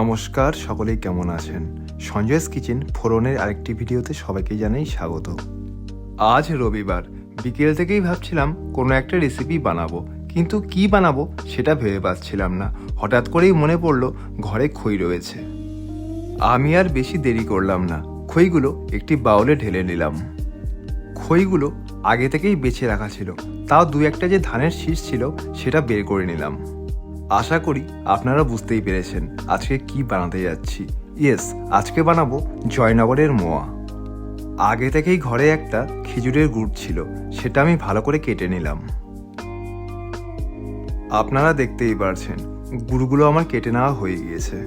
নমস্কার, সকলেই কেমন আছেন? সঞ্জয়স কিচেন ফোরনের আরেকটি ভিডিওতে সবাইকে জানাই স্বাগত। আজ রবিবার বিকেল থেকেই ভাবছিলাম কোনো একটা রেসিপি বানাবো, কিন্তু কি বানাবো সেটা ভেবে পাচ্ছিলাম না। হঠাৎ করেই মনে পড়লো ঘরে খই রয়েছে। আমি আর বেশি দেরি করলাম না, খইগুলো একটি বাউলে ঢেলে নিলাম। খইগুলো আগে থেকেই বেছে রাখা ছিল, তাও দু একটা যে ধানের শীষ ছিল সেটা বের করে নিলাম। আশা করি আপনারা বুঝতেই পেরেছেন আজকে কি বানাতে যাচ্ছি। আজকে বানাবো জয়নগরের মোয়া। আগে থেকেই ঘরে একটা খেজুরের গুড় ছিল, সেটা আমি ভালো করে কেটে নিলাম। আপনারা দেখতেই পারছেন গুড়গুলো আমার কেটে নেওয়া হয়ে গিয়েছে।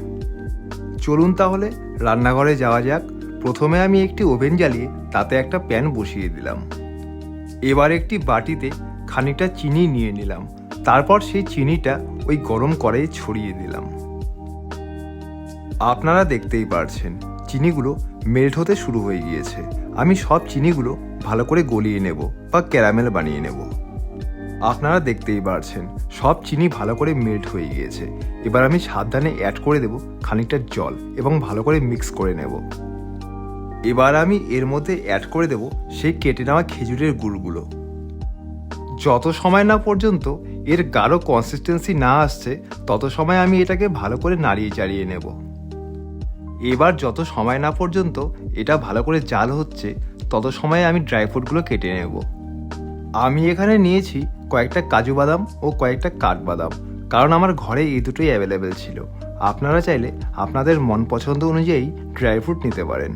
চলুন তাহলে রান্নাঘরে যাওয়া যাক। প্রথমে আমি একটি ওভেন জ্বালিয়ে তাতে একটা প্যান বসিয়ে দিলাম। এবার একটি বাটিতে খানিকটা চিনি নিয়ে নিলাম। তারপর সেই চিনিটা ওই গরম কড়াইয়ে ছড়িয়ে দিলাম। আপনারা দেখতেই পারছেন চিনিগুলো মেল্ট হতে শুরু হয়ে গিয়েছে। আমি সব চিনিগুলো ভালো করে গলিয়ে নেব বা ক্যারামেল বানিয়ে নেব। আপনারা দেখতেই পারছেন সব চিনি ভালো করে মেল্ট হয়ে গিয়েছে। এবার আমি সাবধানে অ্যাড করে দেব খানিকটা জল এবং ভালো করে মিক্স করে নেব। এবার আমি এর মধ্যে অ্যাড করে দেব সেই কেটে নেওয়া খেজুরের গুড়গুলো। যত সময় না পর্যন্ত এর গাঢ় কনসিস্টেন্সি না আসছে তত সময় আমি এটাকে ভালো করে নাড়িয়ে চাড়িয়ে নেব। এবার যত সময় না পর্যন্ত এটা ভালো করে জাল হচ্ছে তত সময় আমি ড্রাই ফ্রুটগুলো কেটে নেব। আমি এখানে নিয়েছি কয়েকটা কাজু বাদাম ও কয়েকটা কাঠবাদাম, কারণ আমার ঘরে এই দুটোই অ্যাভেলেবেল ছিল। আপনারা চাইলে আপনাদের মন পছন্দ অনুযায়ী ড্রাই ফ্রুট নিতে পারেন।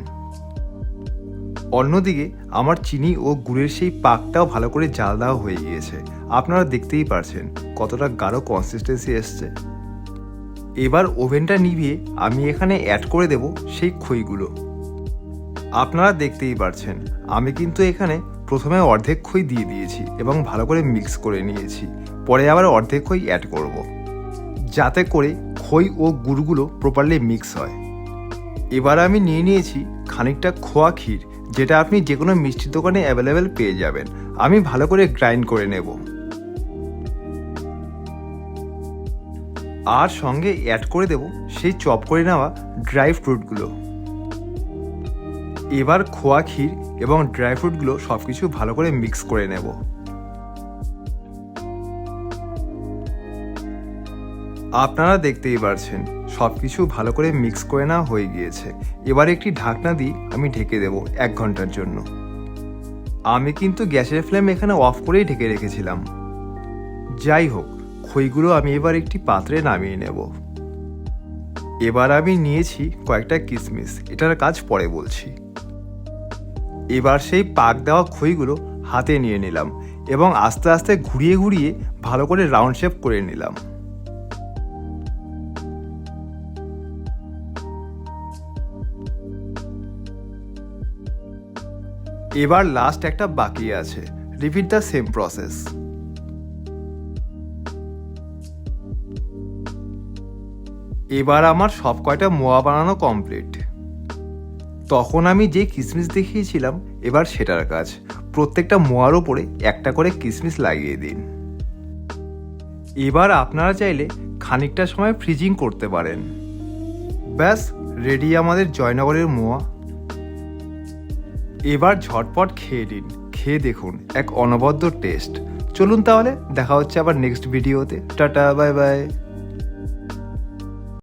অন্যদিকে আমার চিনি ও গুড়ের সেই পাকটাও ভালো করে জাল দেওয়া হয়ে গিয়েছে। আপনারা দেখতেই পারছেন কতটা গাঢ় কনসিস্টেন্সি এসছে। এবার ওভেনটা নিভিয়ে আমি এখানে অ্যাড করে দেব সেই খইগুলো। আপনারা দেখতেই পারছেন আমি কিন্তু এখানে প্রথমে অর্ধেক খই দিয়ে দিয়েছি এবং ভালো করে মিক্স করে নিয়েছি। পরে আবার অর্ধেক খই অ্যাড করব, যাতে করে খই ও গুড়গুলো প্রপারলি মিক্স হয়। এবার আমি নিয়ে নিয়েছি খানিকটা খোয়া ক্ষীর, যেটা আপনি যে কোনো মিষ্টির দোকানে অ্যাভেলেবেল পেয়ে যাবেন। আমি ভালো করে গ্রাইন্ড করে নেব। আর সঙ্গে অ্যাড করে দেব সেই চপ করে নেওয়া ড্রাই ফ্রুটগুলো। এবার খোয়া ক্ষীর এবং ড্রাই ফ্রুটগুলো সব কিছু ভালো করে মিক্স করে নেব। আপনারা দেখতেই পারছেন সব কিছু ভালো করে মিক্স করে নেওয়া হয়ে গিয়েছে। এবার একটি ঢাকনা দিয়ে আমি ঢেকে দেব 1 ঘন্টার জন্য। আমি কিন্তু গ্যাসের ফ্লেম এখানে অফ করেই ঢেকে রেখেছিলাম। যাই হোক, খইগুলো আমি এবার একটি পাত্রে নামিয়ে নেব। এবার আমি নিয়েছি কয়েকটা কিশমিশ, এটার কাজ পরে বলছি। এবার সেই পাক দেওয়া খইগুলো হাতে নিয়ে নিলাম এবং আস্তে আস্তে ঘুরিয়ে ঘুরিয়ে ভালো করে রাউন্ড শেপ করে নিলাম। এবার লাস্ট একটা বাকি আছে, রিপিট দ্য সেম প্রসেস। এবার আমার সব কয়টা মোয়া বানানো কমপ্লিট। তখন আমি যে কিশমিশ দেখিয়েছিলাম এবার সেটার কাজ। প্রত্যেকটা মোয়ার ওপরে একটা করে কিশমিশ লাগিয়ে দিন। এবার আপনারা চাইলে খানিকটা সময় ফ্রিজিং করতে পারেন। ব্যাস রেডি আমাদের জয়নগরের মোয়া। এবার ঝটপট খেয়ে নিন, খেয়ে দেখুন এক অনবদ্য টেস্ট। চলুন তাহলে দেখা হচ্ছে আবার নেক্সট ভিডিওতে। Tata, bye bye.